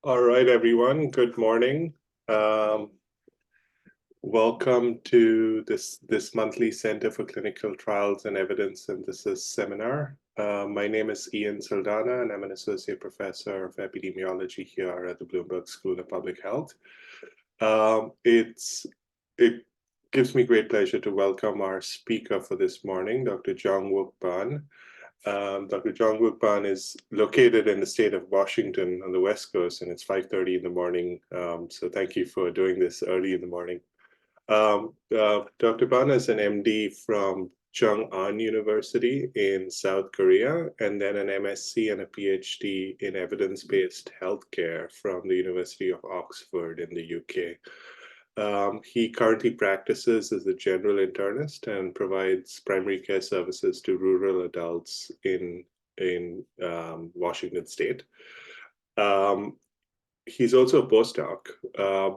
All right, everyone. Good morning. Welcome to this monthly Center for Clinical Trials and Evidence Synthesis seminar. My name is Ian Saldana, and I'm an associate professor of epidemiology here at the Bloomberg School of Public Health. It gives me great pleasure to welcome our speaker for this morning, Dr. Jong Wook. Dr. Jong Wook is located in the state of Washington on the West Coast, and it's 5:30 in the morning. So thank you for doing this early in the morning. Dr. Ban is an MD from Jong University in South Korea, and then an MSc and a PhD in evidence-based healthcare from the University of Oxford in the UK. He currently practices as a general internist and provides primary care services to rural adults in Washington State. He's also a postdoc,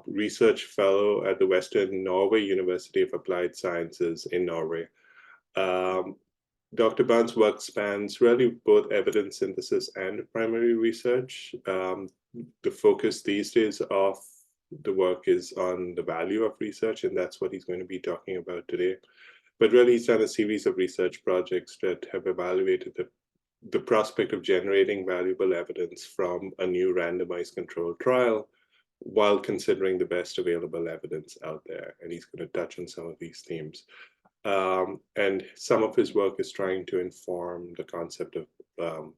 research fellow at the Western Norway University of Applied Sciences in Norway. Dr. Ban's work spans really both evidence synthesis and primary research. The focus these days of the work is on the value of research, and that's what he's going to be talking about today. But really, he's done a series of research projects that have evaluated the prospect of generating valuable evidence from a new randomized controlled trial while considering the best available evidence out there. And he's going to touch on some of these themes. And some of his work is trying to inform the concept of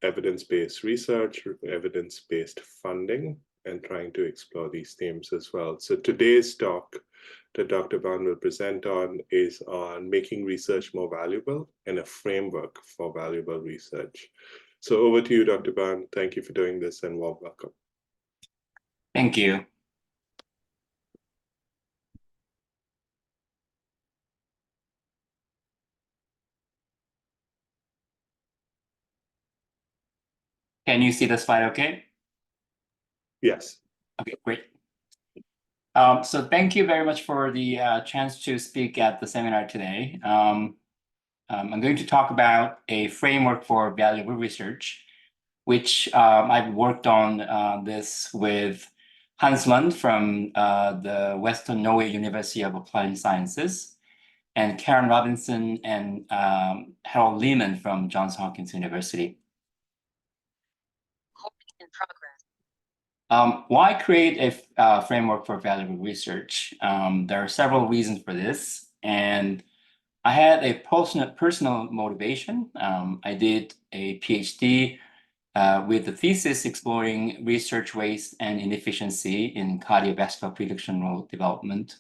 evidence-based research, evidence-based funding, and trying to explore these themes as well. So today's talk that Dr. Ban will present on is on making research more valuable and a framework for valuable research. So over to you, Dr. Ban. Thank you for doing this and warm welcome. Thank you. Can you see the slide okay? Yes. Okay, great. So thank you very much for the chance to speak at the seminar today. I'm going to talk about a framework for valuable research, which I've worked on this with Hans Lund from the Western Norway University of Applied Sciences, and Karen Robinson and Harold Lehman from Johns Hopkins University. In progress. Why create a framework for valuable research? There are several reasons for this, and I had a personal motivation. I did a PhD with the thesis exploring research waste and inefficiency in cardiovascular prediction development.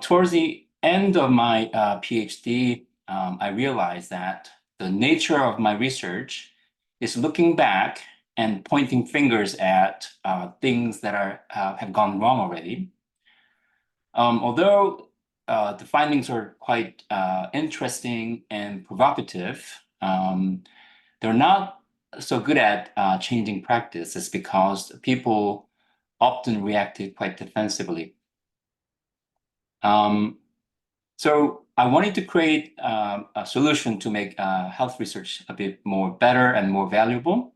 Towards the end of my PhD, I realized that the nature of my research is looking back and pointing fingers at things that have gone wrong already. Although the findings are quite interesting and provocative, they're not so good at changing practices because people often reacted quite defensively. So I wanted to create a solution to make health research a bit more better and more valuable.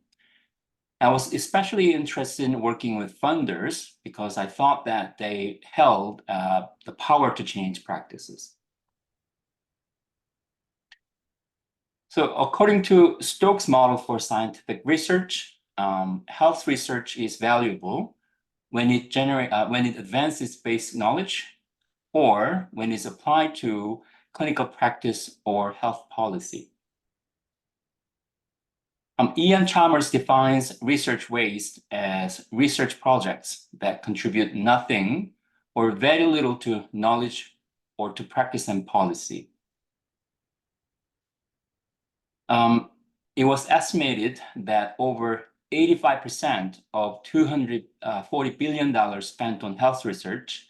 I was especially interested in working with funders because I thought that they held the power to change practices. So according to Stokes' model for scientific research, health research is valuable when it advances basic knowledge or when it's applied to clinical practice or health policy. Ian Chalmers defines research waste as research projects that contribute nothing or very little to knowledge or to practice and policy. It was estimated that over 85% of $240 billion spent on health research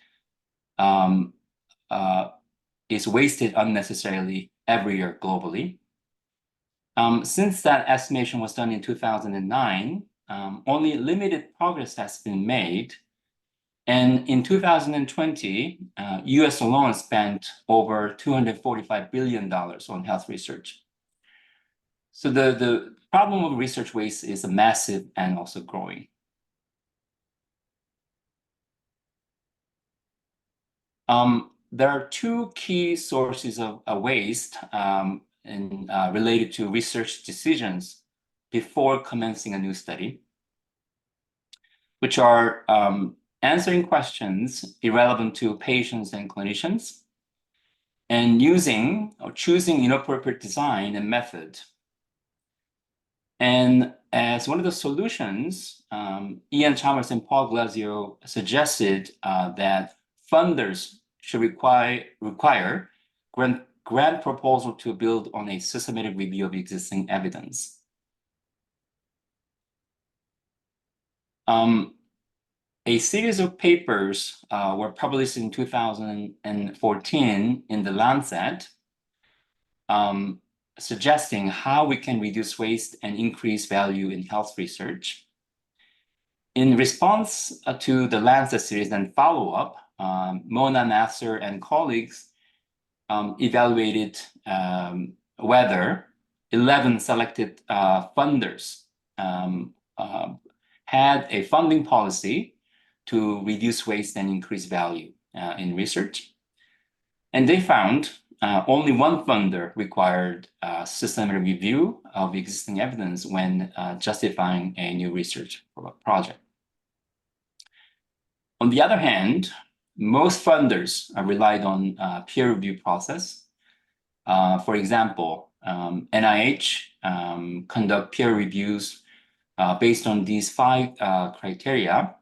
is wasted unnecessarily every year globally. Since that estimation was done in 2009, only limited progress has been made. And in 2020, US alone spent over $245 billion on health research. So the problem of research waste is massive and also growing. There are two key sources of waste related to research decisions before commencing a new study, which are answering questions irrelevant to patients and clinicians, and using or choosing inappropriate design and method. And as one of the solutions, Ian Chalmers and Paul Glasio suggested that funders should require grant proposal to build on a systematic review of existing evidence. A series of papers were published in 2014 in The Lancet, suggesting how we can reduce waste and increase value in health research. In response to the Lancet series and follow-up, Mona Nasser and colleagues evaluated whether 11 selected funders had a funding policy to reduce waste and increase value in research. And they found only one funder required systematic review of existing evidence when justifying a new research project. On the other hand, most funders relied on peer review process. For example, NIH conduct peer reviews based on these 5 criteria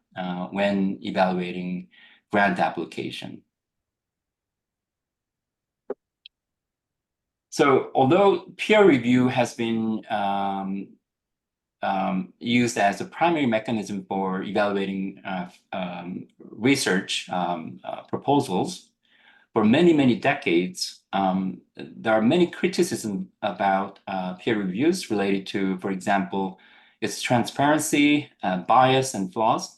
when evaluating grant application. So although peer review has been used as a primary mechanism for evaluating research proposals for many, many decades, there are many criticisms about peer reviews related to, for example, its transparency, bias, and flaws.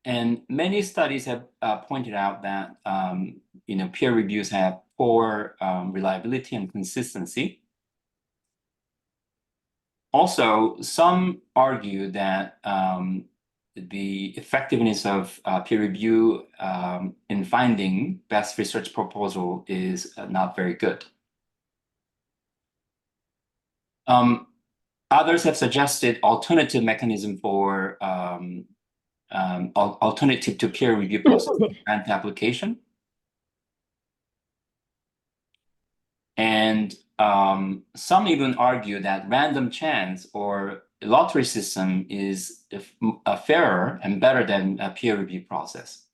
And many studies have pointed out that peer reviews have poor reliability and consistency. Also, some argue that the effectiveness of peer review in finding best research proposal is not very good. Others have suggested alternative mechanism for alternative to peer review process grant application. And some even argue that random chance or lottery system is fairer and better than a peer review process.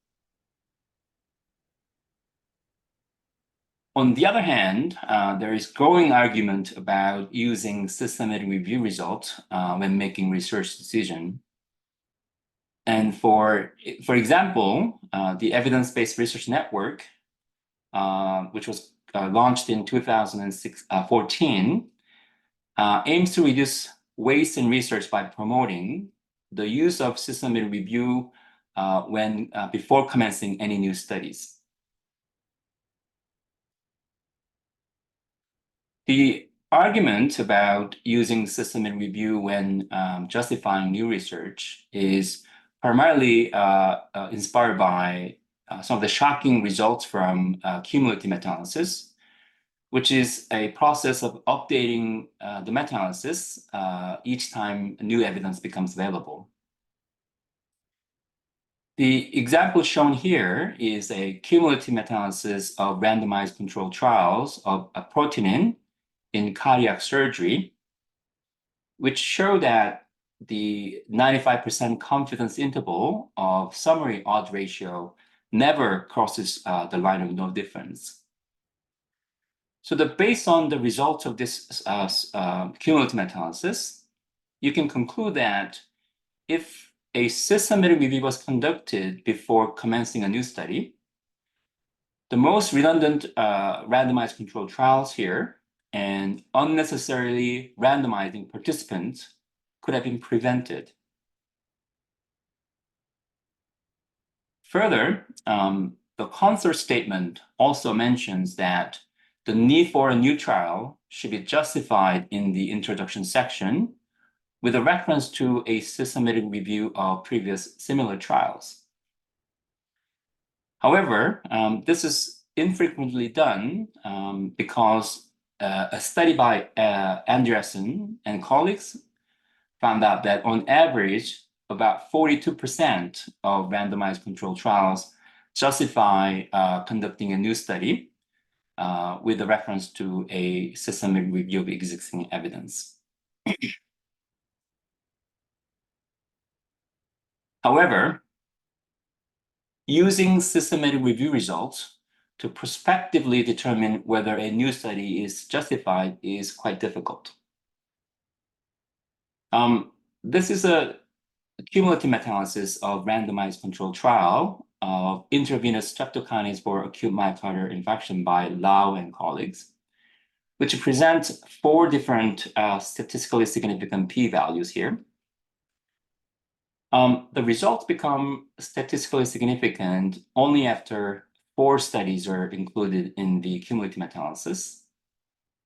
On the other hand, there is growing argument about using systematic review results when making research decision. And for example, the Evidence-Based Research Network, which was launched in 2014, aims to reduce waste in research by promoting the use of systematic review before commencing any new studies. The argument about using systematic review when justifying new research is primarily inspired by some of the shocking results from cumulative meta-analysis, which is a process of updating the meta-analysis each time new evidence becomes available. The example shown here is a cumulative meta-analysis of randomized controlled trials of proteinin in cardiac surgery, which show that the 95% confidence interval of summary odds ratio never crosses the line of no difference. So based on the results of this cumulative meta-analysis, you can conclude that if a systematic review was conducted before commencing a new study, the most redundant randomized controlled trials here and unnecessarily randomizing participants could have been prevented. Further, the concert statement also mentions that the need for a new trial should be justified in the introduction section with a reference to a systematic review of previous similar trials. However, this is infrequently done because a study by Andreasen and colleagues found out that on average, about 42% of randomized controlled trials justify conducting a new study with a reference to a systematic review of existing evidence. However, using systematic review results to prospectively determine whether a new study is justified is quite difficult. This is a cumulative meta-analysis of randomized controlled trial of intravenous streptokinase for acute myocardial infarction by Lau and colleagues, which presents 4 different statistically significant p-values here. The results become statistically significant only after 4 studies are included in the cumulative meta-analysis.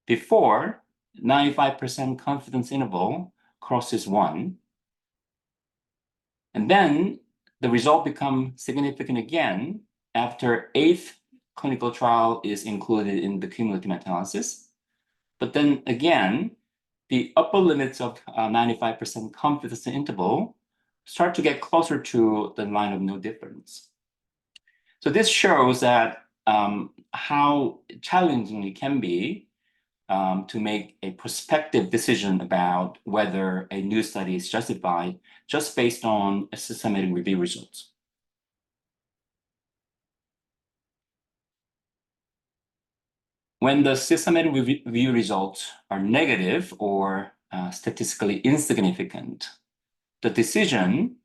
Before, 95% confidence interval crosses 1. And then the result becomes significant again after 8th clinical trial is included in the cumulative meta-analysis. But then again, the upper limits of 95% confidence interval start to get closer to the line of no difference. So this shows that how challenging it can be to make a prospective decision about whether a new study is justified just based on systematic review results. When the systematic review results are negative or statistically insignificant, the decision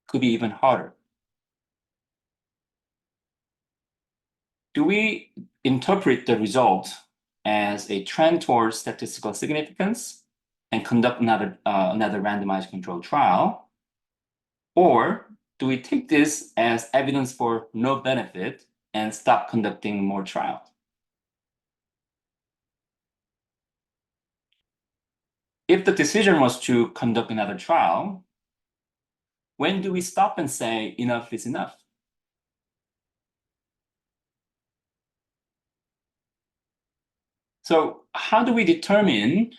could be even harder. Do we interpret the result as a trend towards statistical significance and conduct another randomized controlled trial? Or do we take this as evidence for no benefit and stop conducting more trials? If the decision was to conduct another trial, when do we stop and say enough is enough? So how do we determine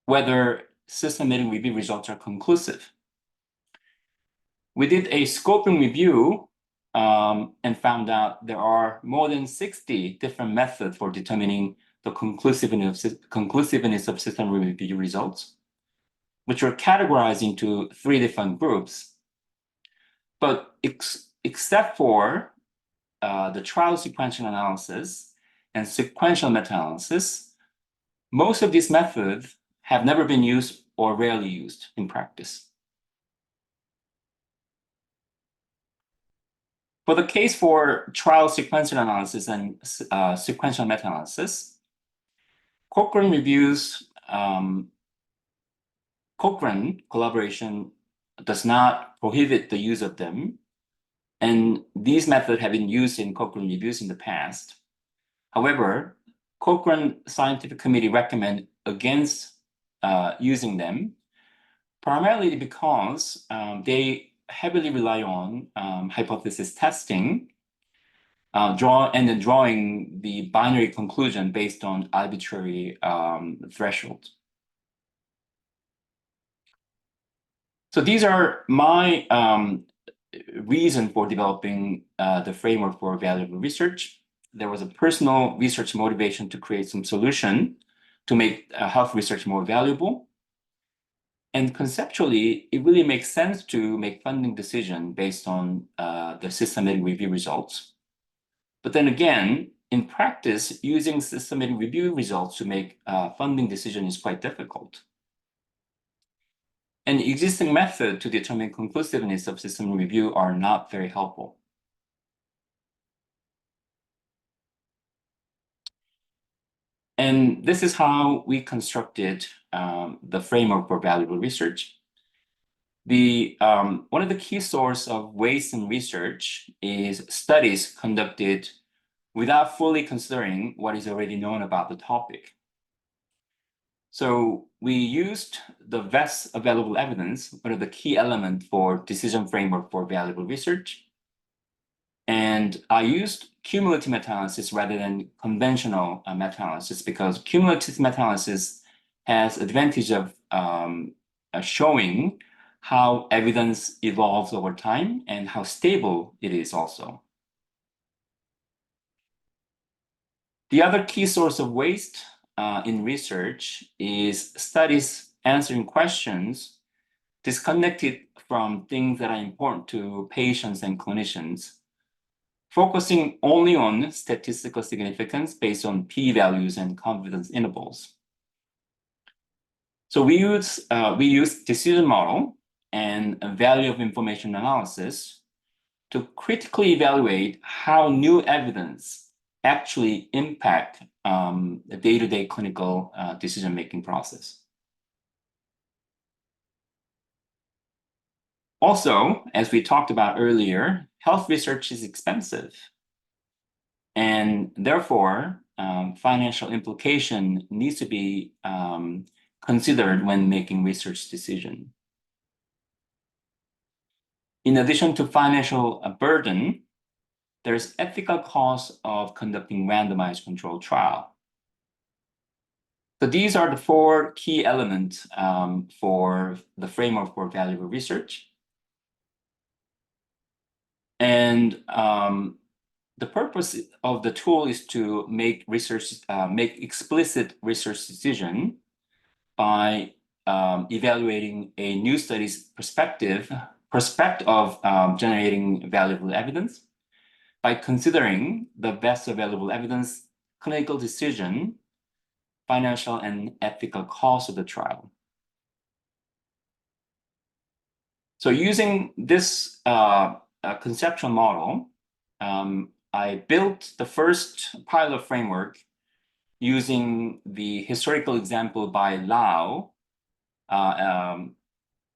whether systematic review results are conclusive? We did a scoping review and found out there are more than 60 different methods for determining the conclusiveness of systematic review results, which are categorized into 3 different groups. But except for the trial sequential analysis and sequential meta-analysis, most of these methods have never been used or rarely used in practice. For the case for trial sequential analysis and sequential meta-analysis, Cochrane collaboration does not prohibit the use of them, and these methods have been used in Cochrane reviews in the past. However, Cochrane Scientific Committee recommend against using them, primarily because they heavily rely on hypothesis testing, drawing the binary conclusion based on arbitrary thresholds. So these are my reason for developing the framework for valuable research. There was a personal research motivation to create some solution to make health research more valuable. And conceptually, it really makes sense to make funding decision based on the systematic review results. But then again, in practice, using systematic review results to make funding decision is quite difficult. And existing methods to determine conclusiveness of systematic review are not very helpful. And this is how we constructed the framework for valuable research. One of the key sources of waste in research is studies conducted without fully considering what is already known about the topic. So we used the best available evidence, one of the key elements for decision framework for valuable research. And I used cumulative meta-analysis rather than conventional meta-analysis, because cumulative meta-analysis has advantage of showing how evidence evolves over time and how stable it is also. The other key source of waste in research is studies answering questions disconnected from things that are important to patients and clinicians, focusing only on statistical significance based on p-values and confidence intervals. So we use decision model and value of information analysis to critically evaluate how new evidence actually impact the day-to-day clinical decision-making process. Also, as we talked about earlier, health research is expensive, and therefore financial implication needs to be considered when making research decision. In addition to financial burden, there's ethical cost of conducting randomized controlled trial. So these are the four key elements for the framework for valuable research. And the purpose of the tool is to make explicit research decision by evaluating a new study's prospect of generating valuable evidence, by considering the best available evidence, clinical decision, financial and ethical cost of the trial. So using this conceptual model, I built the first pilot framework using the historical example by Lau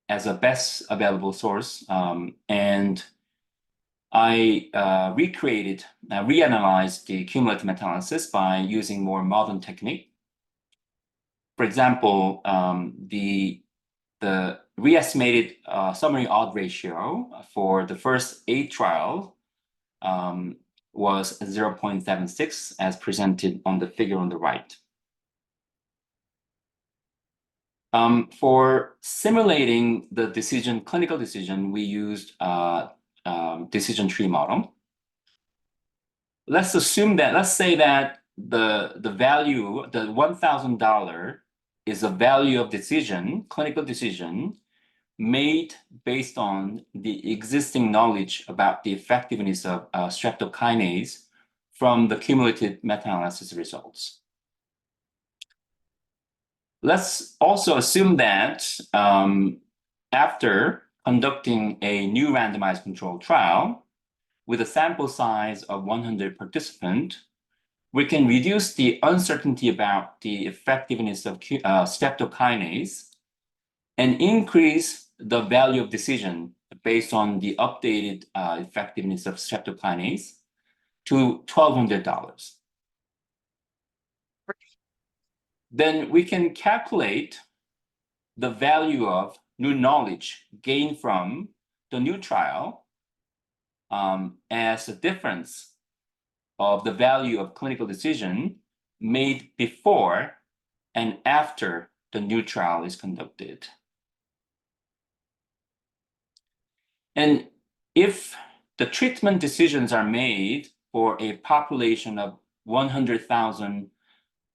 as a best available source. And I reanalyzed the cumulative meta-analysis by using more modern technique. For example, the re-estimated summary odd ratio for the first 8 trials was 0.76, as presented on the figure on the right. For simulating the clinical decision, we used decision tree model. Let's say that the value, the $1,000 is a value of clinical decision made based on the existing knowledge about the effectiveness of streptokinase from the cumulative meta-analysis results. Let's also assume that after conducting a new randomized controlled trial with a sample size of 100 participants, we can reduce the uncertainty about the effectiveness of streptokinase and increase the value of decision based on the updated effectiveness of streptokinase to $1,200. Then we can calculate the value of new knowledge gained from the new trial as a difference of the value of clinical decision made before and after the new trial is conducted. And if the treatment decisions are made for a population of 100,000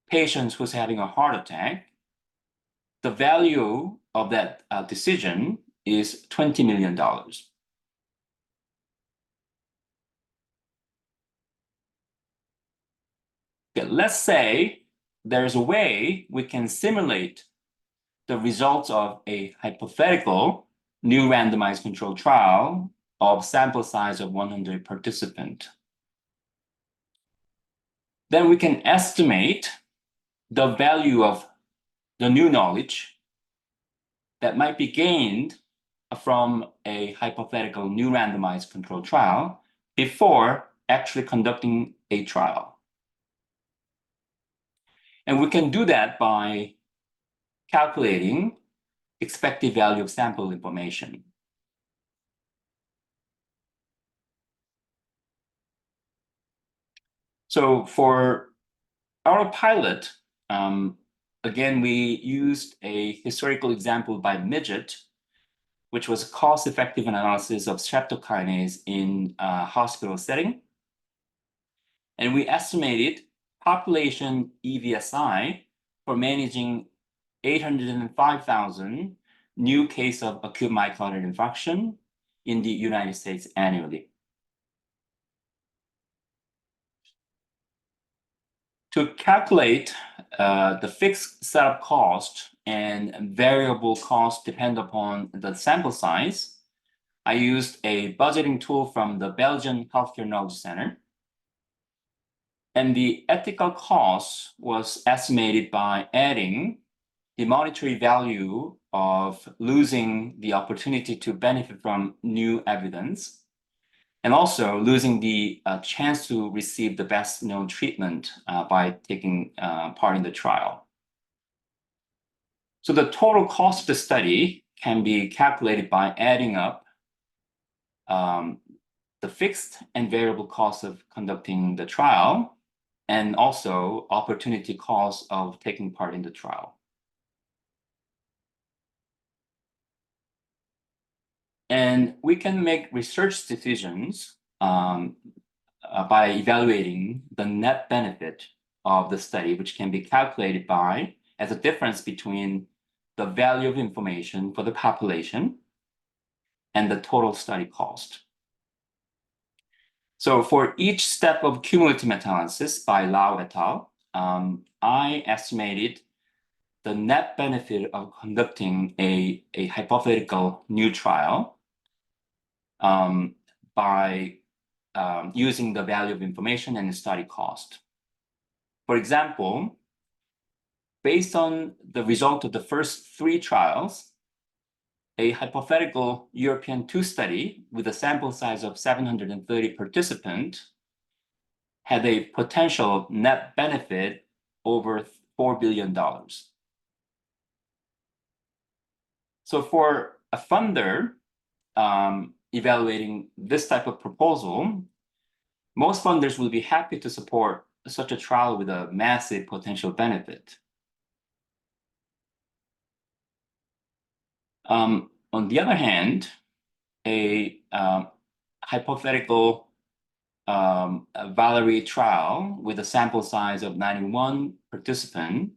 patients who's having a heart attack, the value of that decision is $20 million. Okay, let's say there's a way we can simulate the results of a hypothetical new randomized controlled trial of sample size of 100 participants. Then we can estimate the value of the new knowledge that might be gained from a hypothetical new randomized controlled trial before actually conducting a trial. And we can do that by calculating expected value of sample information. So for our pilot, again, we used a historical example by Midget, which was a cost-effective analysis of streptokinase in a hospital setting. And we estimated population EVSI for managing 805,000 new cases of acute myocardial infarction in the United States annually. To calculate the fixed setup cost and variable cost depend upon the sample size, I used a budgeting tool from the Belgian Healthcare Knowledge Center. And the ethical cost was estimated by adding the monetary value of losing the opportunity to benefit from new evidence, and also losing the chance to receive the best known treatment by taking part in the trial. So the total cost of the study can be calculated by adding up the fixed and variable costs of conducting the trial, and also opportunity cost of taking part in the trial. And we can make research decisions by evaluating the net benefit of the study, which can be calculated by as a difference between the value of information for the population and the total study cost. So for each step of cumulative meta-analysis by Lau et al., I estimated the net benefit of conducting a hypothetical new trial by using the value of information and the study cost. For example, based on the result of the first 3 trials, a hypothetical European 2 study with a sample size of 730 participants had a potential net benefit over $4 billion. So for a funder evaluating this type of proposal, most funders will be happy to support such a trial with a massive potential benefit. On the other hand, a hypothetical Valerie trial with a sample size of 91 participants,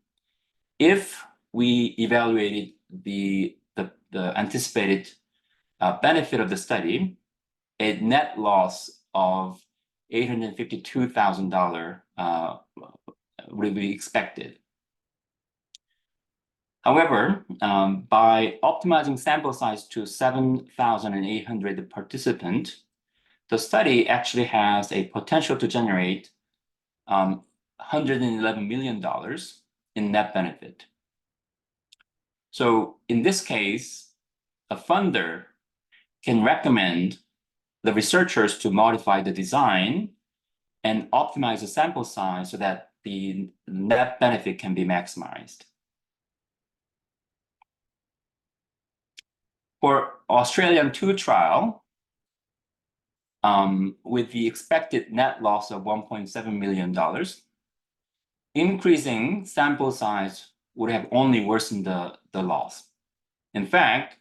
if we evaluated the anticipated benefit of the study, a net loss of $852,000 would be expected. However, by optimizing sample size to 7,800 participants, the study actually has a potential to generate $111 million in net benefit. So in this case, a funder can recommend the researchers to modify the design and optimize the sample size so that the net benefit can be maximized. For Australian 2 trial, with the expected net loss of $1.7 million, increasing sample size would have only worsened the loss. In fact,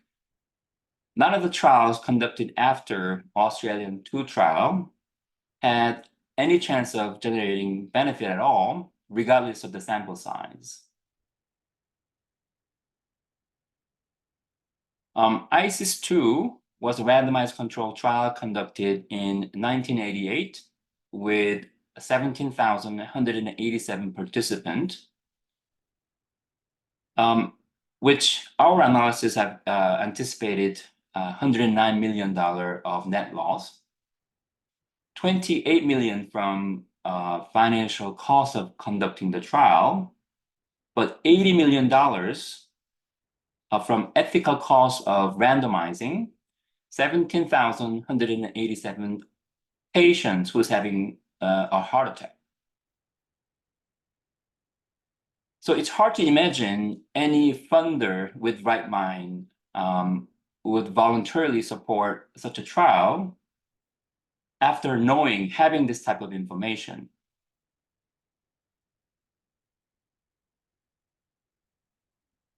none of the trials conducted after Australian 2 trial had any chance of generating benefit at all, regardless of the sample size. ISIS-2 was a randomized controlled trial conducted in 1988 with 17,187 participants, which our analysis have anticipated $109 million of net loss, $28 million from financial cost of conducting the trial, but $80 million from ethical cost of randomizing 17,187 patient who's having a heart attack. So it's hard to imagine any funder with right mind would voluntarily support such a trial after having this type of information.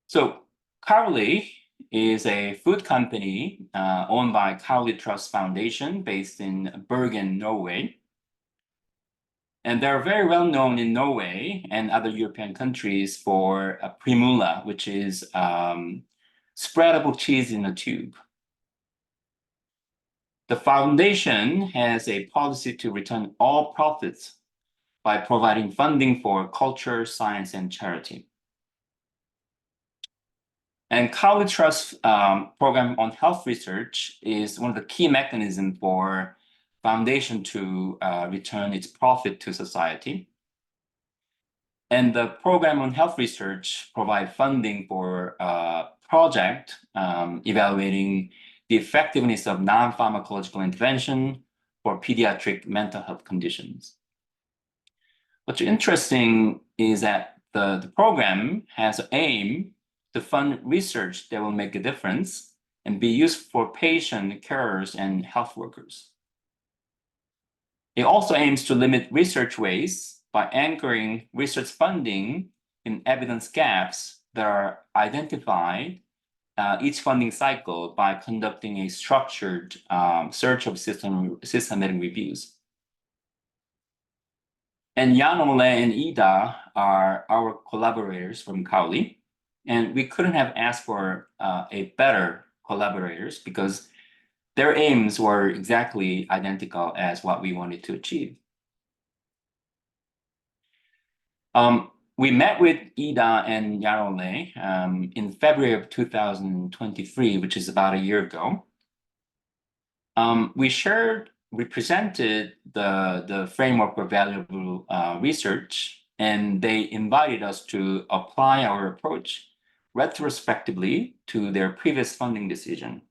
So Cowley is a food company owned by Cowley Trust Foundation based in Bergen, Norway. And they're very well known in Norway and other European countries for primula, which is spreadable cheese in a tube. The foundation has a policy to return all profits by providing funding for culture, science, and charity. And Cowley Trust program on health research is one of the key mechanisms for foundation to return its profit to society. And the program on health research provide funding for a project evaluating the effectiveness of non-pharmacological intervention for pediatric mental health conditions. What's interesting is that the program has an aim to fund research that will make a difference and be used for patient carers and health workers. It also aims to limit research waste by anchoring research funding in evidence gaps that are identified each funding cycle by conducting a structured search of systematic reviews. And Jan Ole and Ida are our collaborators from Cowley, and we couldn't have asked for a better collaborators because their aims were exactly identical as what we wanted to achieve. We met with Ida and Jan Ole in February of 2023, which is about a year ago. We presented the framework for valuable research, and they invited us to apply our approach retrospectively to their previous funding decision.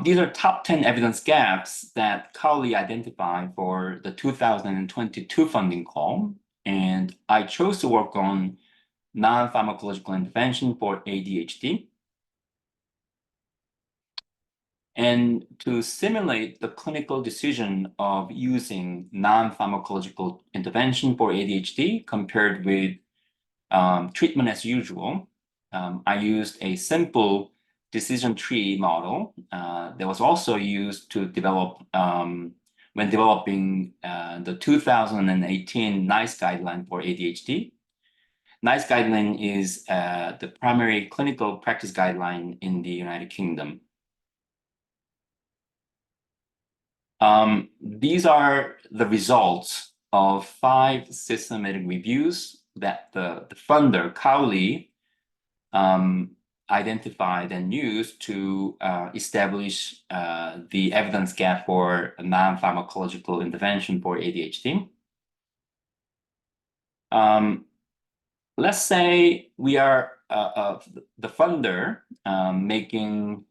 These are top 10 evidence gaps that Cowley identified for the 2022 funding call, and I chose to work on non-pharmacological intervention for ADHD. And to simulate the clinical decision of using non-pharmacological intervention for ADHD compared with treatment as usual, I used a simple decision tree model that was also used to develop when developing the 2018 NICE guideline for ADHD. NICE guideline is the primary clinical practice guideline in the United Kingdom. These are the results of 5 systematic reviews that the funder, Cowley, identified and used to establish the evidence gap for non-pharmacological intervention for ADHD. Let's say we are the funder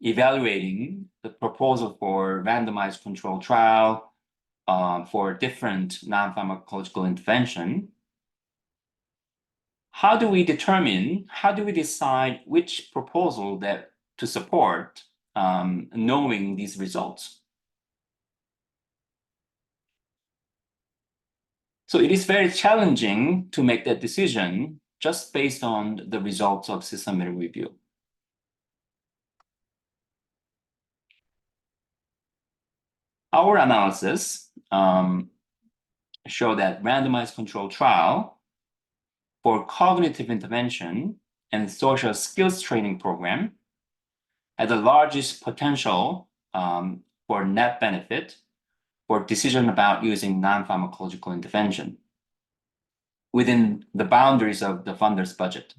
evaluating the proposal for randomized control trial for different non-pharmacological intervention. How do we decide which proposal to support knowing these results? So it is very challenging to make that decision just based on the results of systematic review. Our analysis show that randomized control trial for cognitive intervention and social skills training program had the largest potential for net benefit for decision about using non-pharmacological intervention within the boundaries of the funder's budget.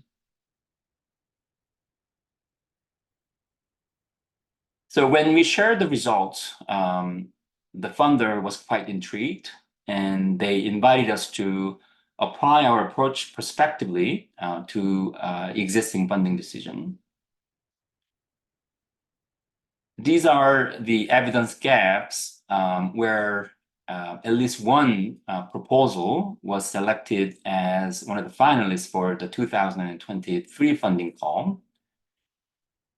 So when we shared the results, the funder was quite intrigued, and they invited us to apply our approach prospectively to existing funding decision. these are the evidence gaps where at least one proposal was selected as one of the finalists for the 2023 funding call.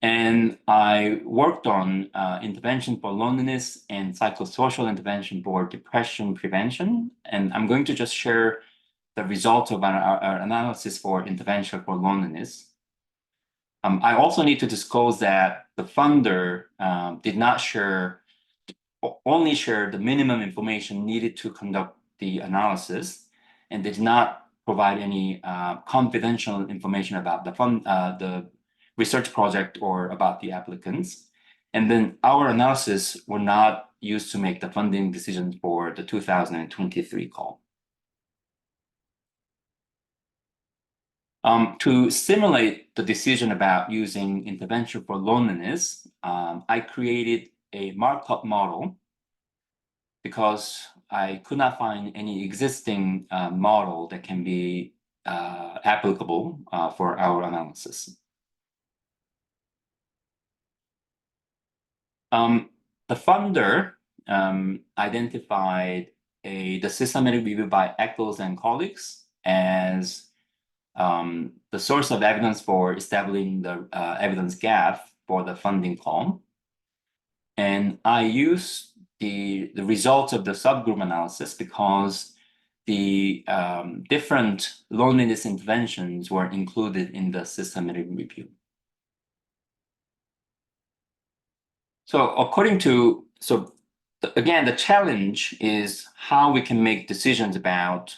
And I worked on intervention for loneliness and psychosocial intervention for depression prevention. And I'm going to just share the results of our analysis for intervention for loneliness. I also need to disclose that the funder did not only share the minimum information needed to conduct the analysis, and did not provide any confidential information about the research project or about the applicants. And then our analysis were not used to make the funding decision for the 2023 call. To simulate the decision about using intervention for loneliness, I created a markup model because I could not find any existing model that can be applicable for our analysis. The funder identified the systematic review by Eccles and colleagues as the source of evidence for establishing the evidence gap for the funding call. And I use the results of the subgroup analysis because the different loneliness interventions were included in the systematic review. So again, the challenge is how we can make decisions about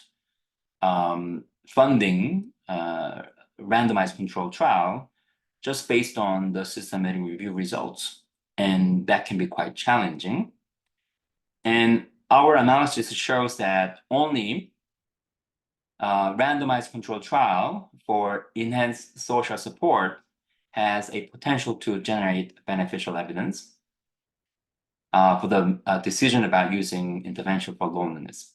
funding randomized controlled trial just based on the systematic review results. And that can be quite challenging. And our analysis shows that only randomized controlled trial for enhanced social support has a potential to generate beneficial evidence for the decision about using intervention for loneliness.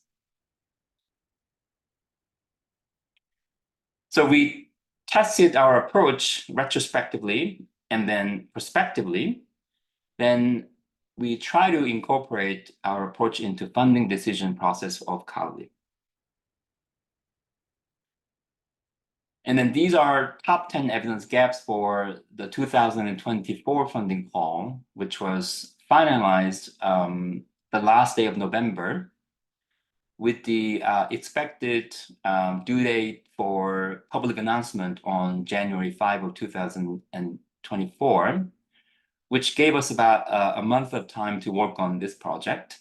So we tested our approach retrospectively and then prospectively. Then we try to incorporate our approach into funding decision process of CALI. And then these are top 10 evidence gaps for the 2024 funding call, which was finalized the last day of November, with the expected due date for public announcement on January 5 of 2024, which gave us about a month of time to work on this project.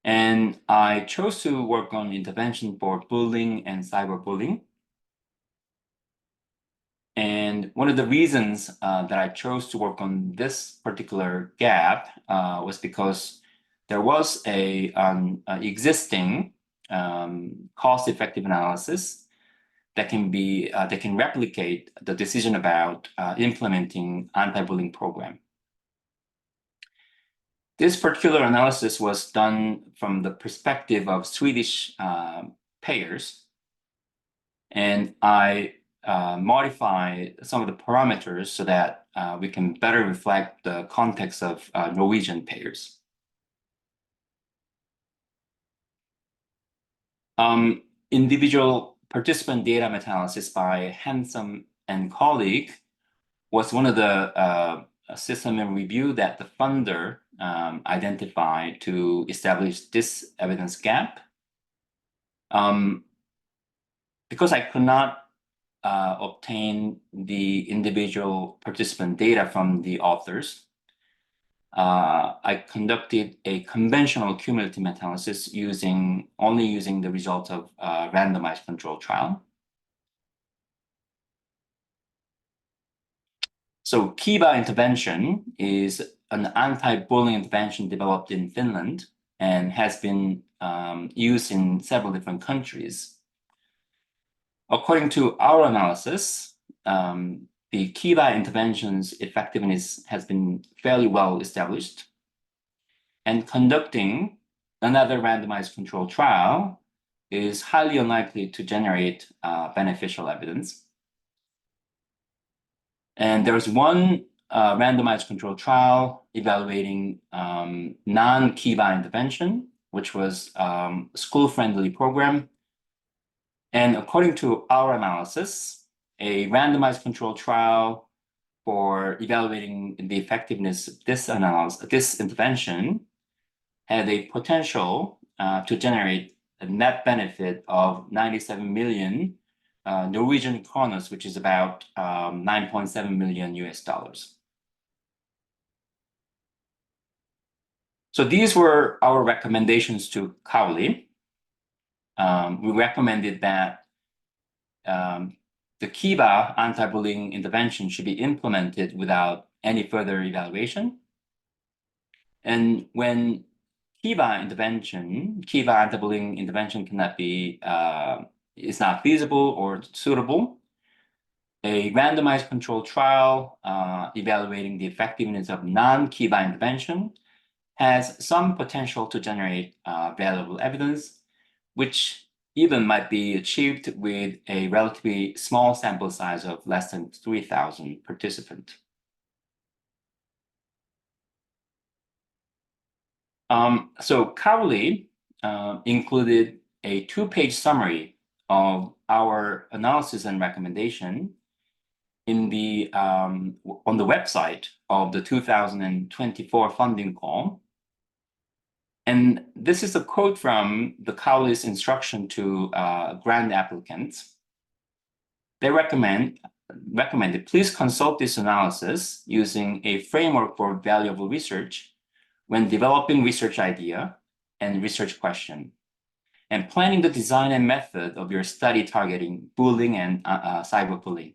And I chose to work on intervention for bullying and cyberbullying. And one of the reasons that I chose to work on this particular gap was because there was an existing cost-effective analysis that can replicate the decision about implementing anti-bullying program. This particular analysis was done from the perspective of Swedish payers, and I modify some of the parameters so that we can better reflect the context of Norwegian payers. Individual participant data meta-analysis by Handsome and colleague was one of the system and review that the funder identified to establish this evidence gap. Because I could not obtain the individual participant data from the authors, I conducted a conventional cumulative meta-analysis only using the results of randomized controlled trial. So Kiva intervention is an anti-bullying intervention developed in Finland and has been used in several different countries. According to our analysis, the Kiva intervention's effectiveness has been fairly well established, and conducting another randomized controlled trial is highly unlikely to generate beneficial evidence. And there's one a randomized control trial evaluating non-Kiva intervention, which was school-friendly program. And according to our analysis, a randomized control trial for evaluating the effectiveness of this intervention had a potential to generate a net benefit of 97 million Norwegian kroner, which is about 9.7 million US dollars. So these were our recommendations to Cowley. We recommended that the Kiva anti-bullying intervention should be implemented without any further evaluation. And when Kiva anti-bullying intervention cannot be is not feasible or suitable, a randomized controlled trial evaluating the effectiveness of non-Kiva intervention has some potential to generate valuable evidence, which even might be achieved with a relatively small sample size of less than 3,000 participants. So Cowley included a 2-page summary of our analysis and recommendation in the on the website of the 2024 funding call. And this is a quote from the Cowley's instruction to grant applicants. They recommended, please consult this analysis using a framework for valuable research when developing research idea and research question, and planning the design and method of your study targeting bullying and cyberbullying.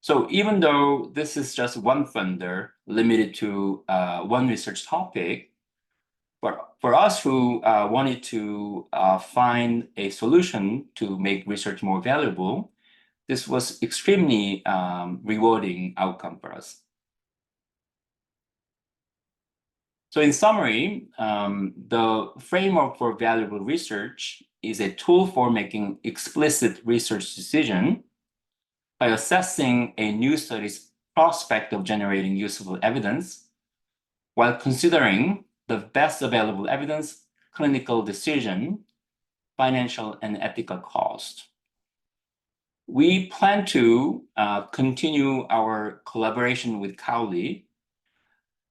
So even though this is just one funder limited to one research topic, but for us who wanted to find a solution to make research more valuable, this was extremely rewarding outcome for us. So in summary, the framework for valuable research is a tool for making explicit research decision by assessing a new study's prospect of generating useful evidence while considering the best available evidence, clinical decision, financial and ethical cost. We plan to continue our collaboration with Cowley,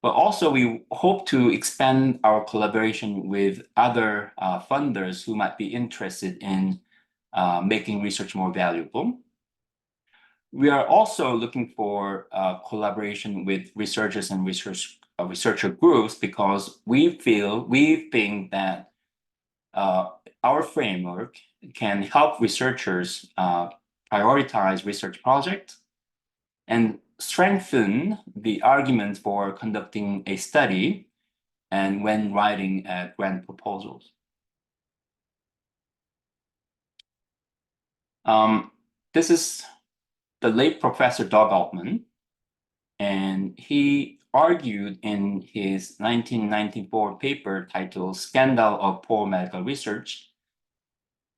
but also we hope to expand our collaboration with other funders who might be interested in making research more valuable. We are also looking for collaboration with researchers and researcher groups because we think that our framework can help researchers prioritize research projects and strengthen the argument for conducting a study and when writing grant proposals. This is the late Professor Doug Altman, and he argued in his 1994 paper titled Scandal of Poor Medical Research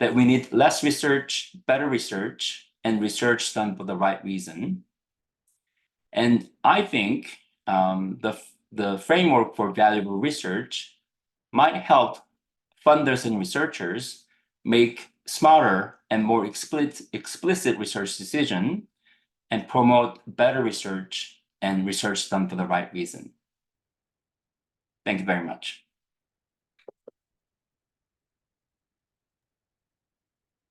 that we need less research, better research, and research done for the right reason. And I think the framework for valuable research might help funders and researchers make smarter and more explicit research decisions and promote better research and research done for the right reason. Thank you very much.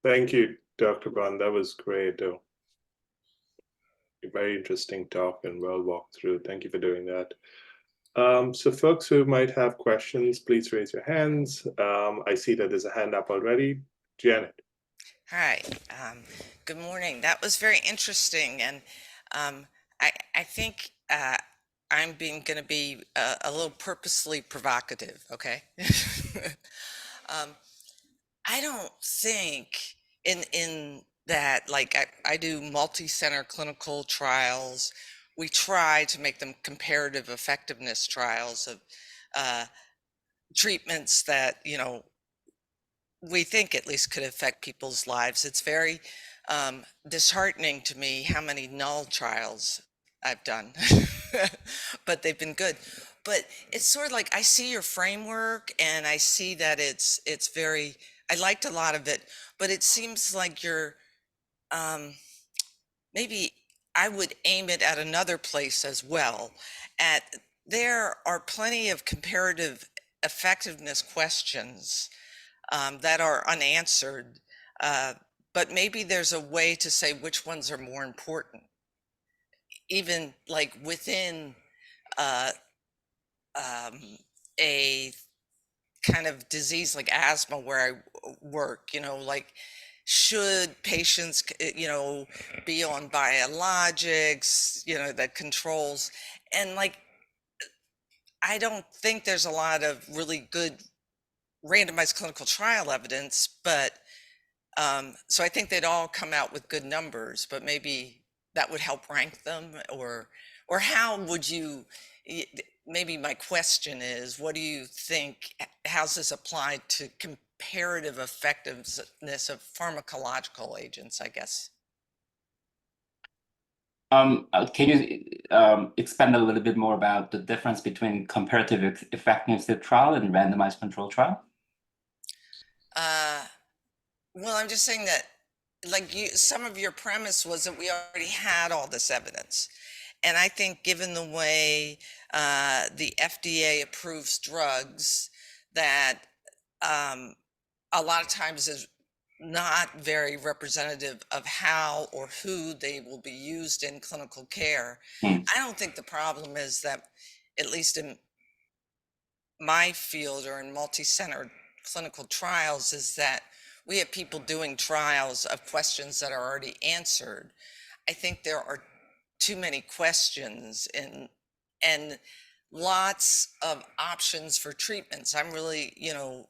Thank you, Dr. Bond. That was great. Very interesting talk and well walked through. Thank you for doing that. So folks who might have questions, please raise your hands. I see that there's a hand up already. Janet. Hi, good morning. That was very interesting, and I think I'm going to be a little purposely provocative. Okay, I don't think in that, like, I do multi-center clinical trials. We try to make them comparative effectiveness trials of treatments that we think at least could affect people's lives. It's very disheartening to me how many null trials I've done, but they've been good. But it's sort of like I see your framework and I see that it's very, I liked a lot of it, but it seems like you're um, maybe I would aim it at another place as well. At there are plenty of comparative effectiveness questions that are unanswered, uh, but maybe there's a way to say which ones are more important, even like within uh, um, a kind of disease like asthma where I work, like should patients, be on biologics, that controls, and like I don't think there's a lot of really good randomized clinical trial evidence, but so I think they'd all come out with good numbers, but maybe that would help rank them, or how would you? Maybe my question is, what do you think? How's this applied to comparative effectiveness of pharmacological agents? I guess. Can you expand a little bit more about the difference between comparative effectiveness trial and randomized control trial? Well, I'm just saying that, like some of your premise was that we already had all this evidence. And I think given the way the FDA approves drugs, that um, a lot of times is not very representative of how or who they will be used in clinical care. Hmm. I don't think the problem is that, at least in my field or in multi-center clinical trials, is that we have people doing trials of questions that are already answered. I think there are too many questions and lots of options for treatments. I'm really,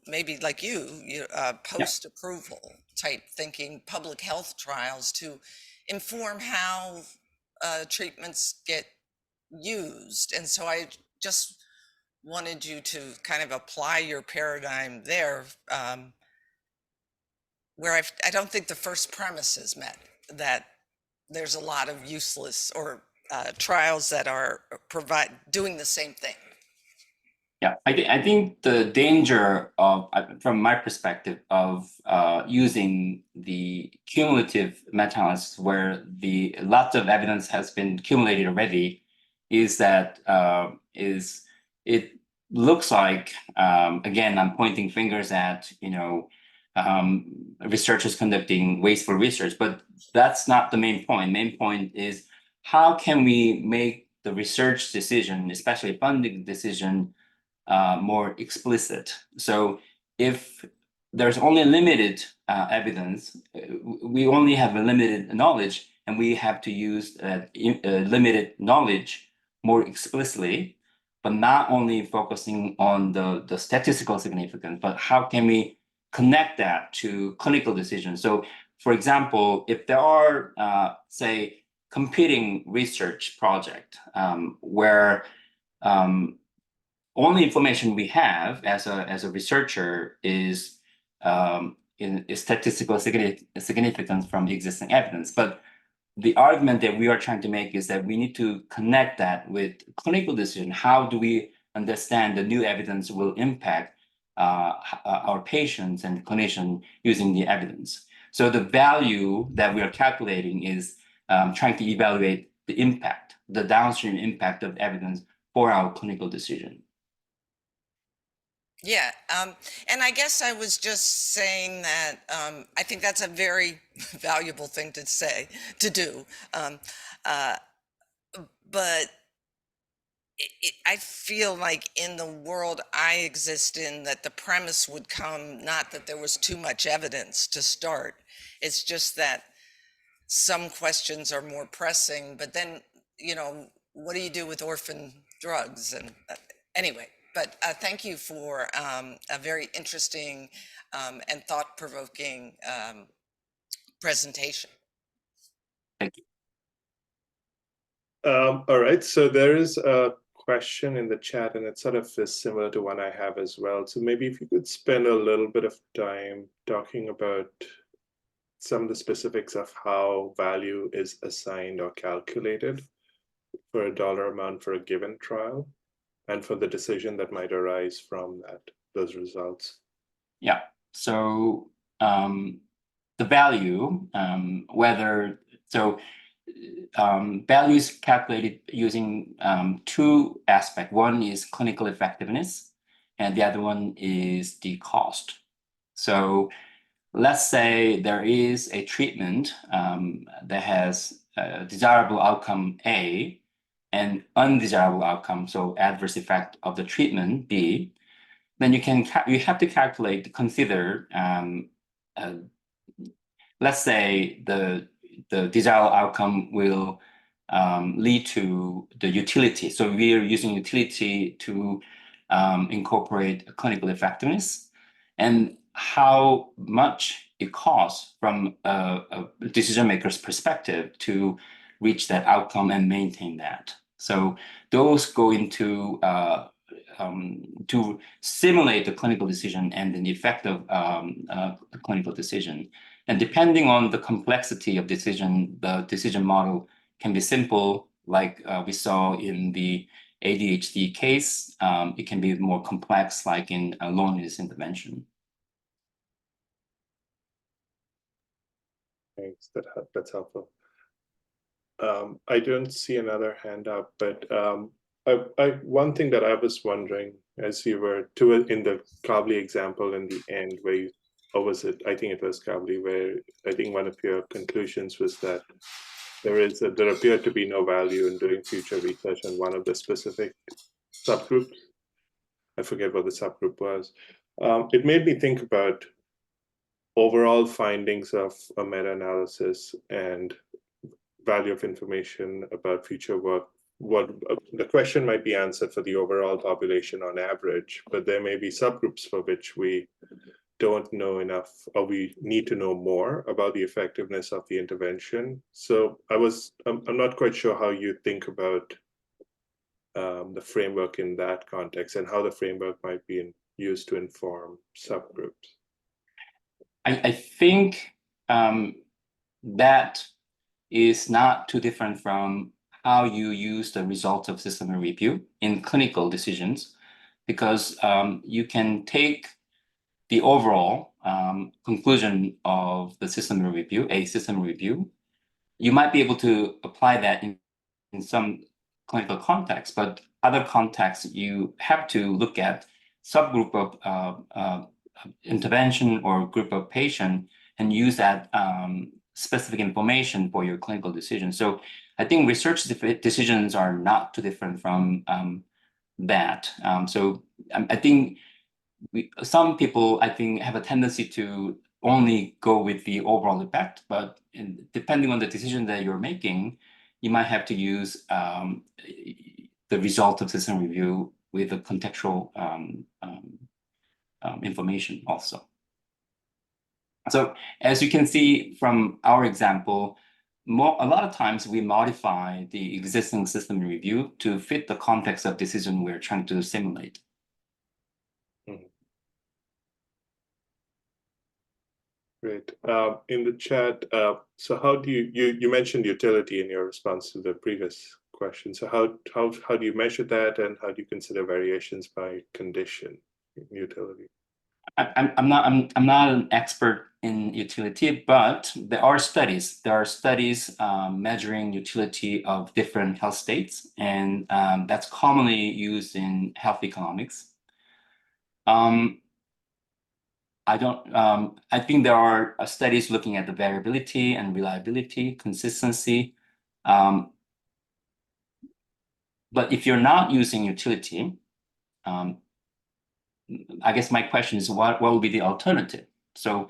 maybe like Yeah. post-approval type thinking, public health trials to inform how treatments get used. And so I just wanted you to kind of apply your paradigm there, where I don't think the first premise is met, that there's a lot of useless or trials that are doing the same thing. Yeah, I think the danger of, from my perspective, of using the cumulative meta-analysis where the lots of evidence has been accumulated already, is that is it looks like, again, I'm pointing fingers at researchers conducting wasteful research, but that's not the main point. Main point is how can we make the research decision, especially funding decision, more explicit. So if there's only limited evidence, we only have a limited knowledge, and we have to use limited knowledge more explicitly, but not only focusing on the statistical significance, but how can we connect that to clinical decisions? So, for example, if there are, say, competing research project where only information we have as a researcher is in statistical significance from the existing evidence. But the argument that we are trying to make is that we need to connect that with clinical decision. How do we understand the new evidence will impact our patients and clinicians using the evidence? So the value that we are calculating is trying to evaluate the impact, the downstream impact of evidence for our clinical decision. Yeah, and I guess I was just saying that I think that's a very valuable thing to do. Uh, but I feel like in the world I exist in, that the premise would come not that there was too much evidence to start. It's just that some questions are more pressing, but then, what do you do with orphan drugs? And anyway, but thank you for a very interesting and thought-provoking presentation. Thank you. All right, so there is a question in the chat, and it sort of is similar to one I have as well. So maybe if you could spend a little bit of time talking about some of the specifics of how value is assigned or calculated for a dollar amount for a given trial and for the decision that might arise from those results? Yeah. So the value, value is calculated using two aspects. One is clinical effectiveness, and the other one is the cost. So let's say there is a treatment that has a desirable outcome A and undesirable outcome, so adverse effect of the treatment B. Then you have to consider let's say the desired outcome will lead to the utility. So we are using utility to incorporate clinical effectiveness and how much it costs from a decision maker's perspective to reach that outcome and maintain that. So those go into to simulate the clinical decision and the effect of the clinical decision. And depending on the complexity of decision, the decision model can be simple, like we saw in the ADHD case. It can be more complex, like in loneliness intervention. Thanks, that's helpful. I don't see another hand up, but one thing that I was wondering, as you were in the Kavli example in the end, where you, or was it? I think it was Kavli, where I think one of your conclusions was that there appeared to be no value in doing future research on one of the specific subgroups. I forget what the subgroup was. It made me think about overall findings of a meta-analysis and value of information about future work. What the question might be answered for the overall population on average, but there may be subgroups for which we don't know enough, or we need to know more about the effectiveness of the intervention. So I'm not quite sure how you think about the framework in that context and how the framework might be used to inform subgroups. I think that is not too different from how you use the results of system review in clinical decisions, because you can take the overall conclusion of the system review, a system review. You might be able to apply that in some clinical context, but other contexts, you have to look at subgroup of intervention or group of patient and use that specific information for your clinical decision. So I think research decisions are not too different from that. So I think some people, I think, have a tendency to only go with the overall effect, but depending on the decision that you're making, you might have to use the result of system review with the contextual information also. So as you can see from our example, a lot of times we modify the existing system review to fit the context of decision we're trying to simulate. Great. In the chat, so how do you mentioned utility in your response to the previous question. So how do you measure that, and how do you consider variations by condition in utility? I'm not an expert in utility, but there are studies. There are studies measuring utility of different health states, and that's commonly used in health economics. I think there are studies looking at the variability and reliability, consistency. But if you're not using utility, I guess my question is, what will be the alternative? So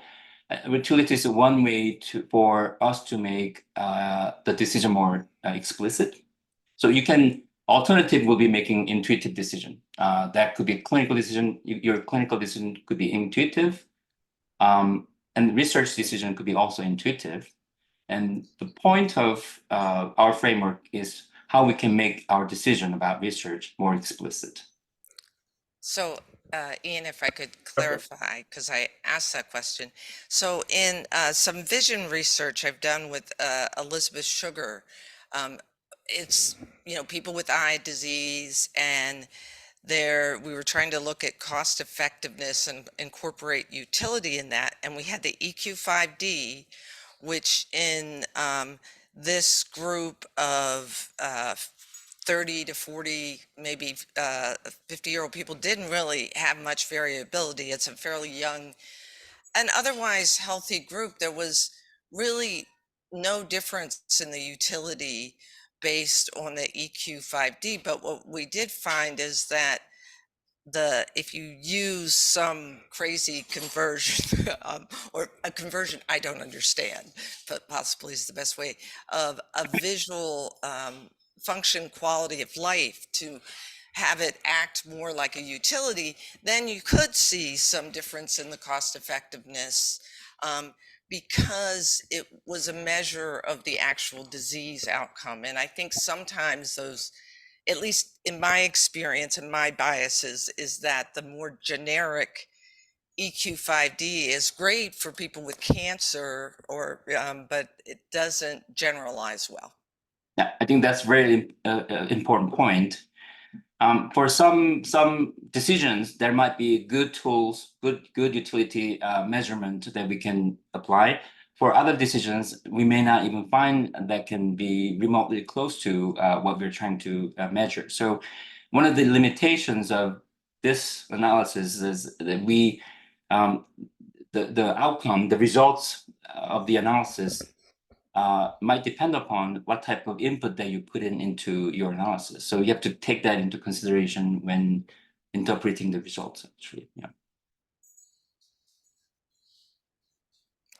utility is one way for us to make the decision more explicit. So alternative will be making intuitive decision. That could be a clinical decision. Your clinical decision could be intuitive. And research decision could be also intuitive. And the point of our framework is how we can make our decision about research more explicit. So, Ian, if I could clarify, because I asked that question. So in some vision research I've done with Elizabeth Sugar, it's, people with eye disease, and we were trying to look at cost effectiveness and incorporate utility in that. And we had the EQ5D, which in this group of 30 to 40, maybe 50-year-old people didn't really have much variability. It's a fairly young and otherwise healthy group. There was really no difference in the utility based on the EQ5D. But what we did find is that if you use some crazy conversion or a conversion I don't understand, but possibly is the best way of a visual function quality of life to have it act more like a utility, then you could see some difference in the cost effectiveness, because it was a measure of the actual disease outcome. And I think sometimes those, at least in my experience and my biases, is that the more generic EQ5D is great for people with cancer, but it doesn't generalize well. Yeah, I think that's very important point. For some decisions, there might be good tools, good utility measurement that we can apply. For other decisions, we may not even find that can be remotely close to what we're trying to measure. So one of the limitations of this analysis is that the outcome, the results of the analysis might depend upon what type of input that you put into your analysis. So you have to take that into consideration when interpreting the results, actually. Yeah.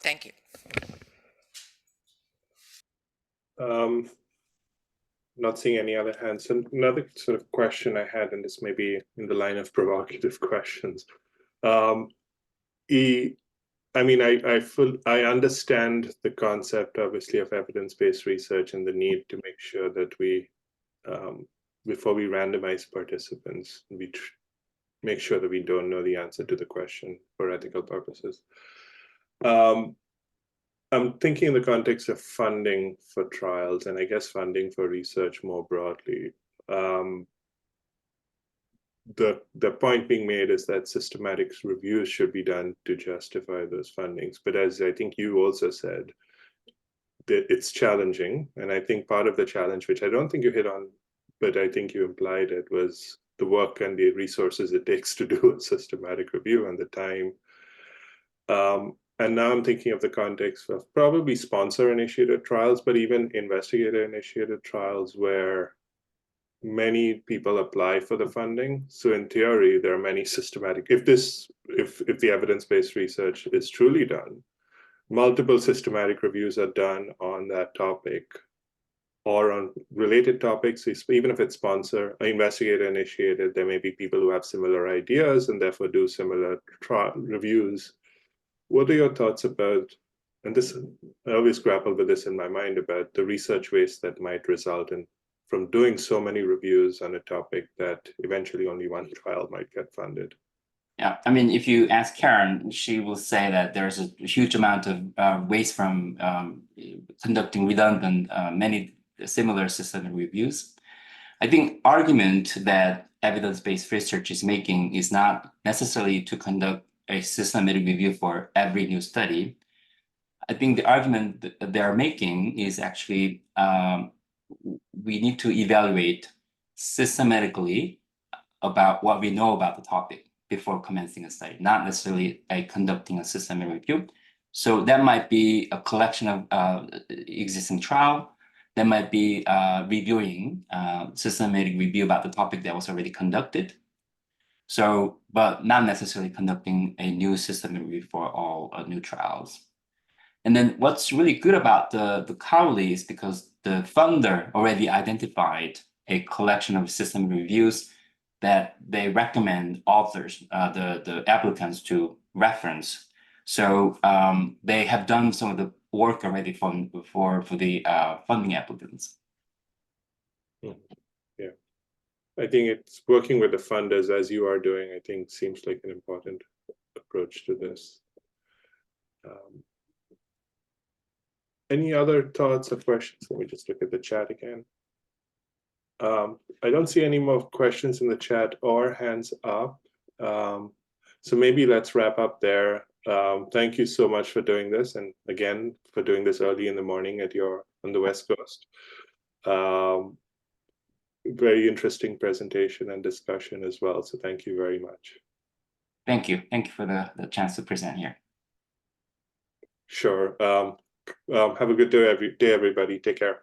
Thank you. Not seeing any other hands. And another sort of question I had, and this may be in the line of provocative questions. I understand the concept, obviously, of evidence-based research and the need to make sure that we, before we randomize participants, we make sure that we don't know the answer to the question for ethical purposes. I'm thinking in the context of funding for trials, and I guess funding for research more broadly. The point being made is that systematic reviews should be done to justify those fundings. But as I think you also said, that it's challenging. And I think part of the challenge, which I don't think you hit on, but I think you implied it, was the work and the resources it takes to do a systematic review and the time. And now I'm thinking of the context of probably sponsor-initiated trials, but even investigator-initiated trials where many people apply for the funding. So in theory, there are many systematic, if the evidence-based research is truly done, multiple systematic reviews are done on that topic or on related topics. Even if it's sponsor or investigator-initiated, there may be people who have similar ideas and therefore do similar reviews. What are your thoughts about, and this, I always grapple with this in my mind, about the research waste that might result from doing so many reviews on a topic that eventually only one trial might get funded? Yeah, I mean, if you ask Karen, she will say that there's a huge amount of waste from conducting redundant, many similar systematic reviews. I think argument that evidence-based research is making is not necessarily to conduct a systematic review for every new study. I think the argument that they are making is actually we need to evaluate systematically about what we know about the topic before commencing a study, not necessarily conducting a systematic review. So that might be a collection of existing trial. That might be reviewing systematic review about the topic that was already conducted. So, but not necessarily conducting a new systematic review for all new trials. And then what's really good about the Cowley is because the funder already identified a collection of systematic reviews that they recommend authors, the applicants to reference. So they have done some of the work already for the funding applicants. Yeah, I think it's working with the funders as you are doing, I think seems like an important approach to this. Any other thoughts or questions? Let me just look at the chat again. I don't see any more questions in the chat or hands up. So maybe let's wrap up there. Thank you so much for doing this, and again for doing this early in the morning on the West Coast. Very interesting presentation and discussion as well. So thank you very much. Thank you. Thank you for the chance to present here. Sure. Have a good day, everybody. Take care.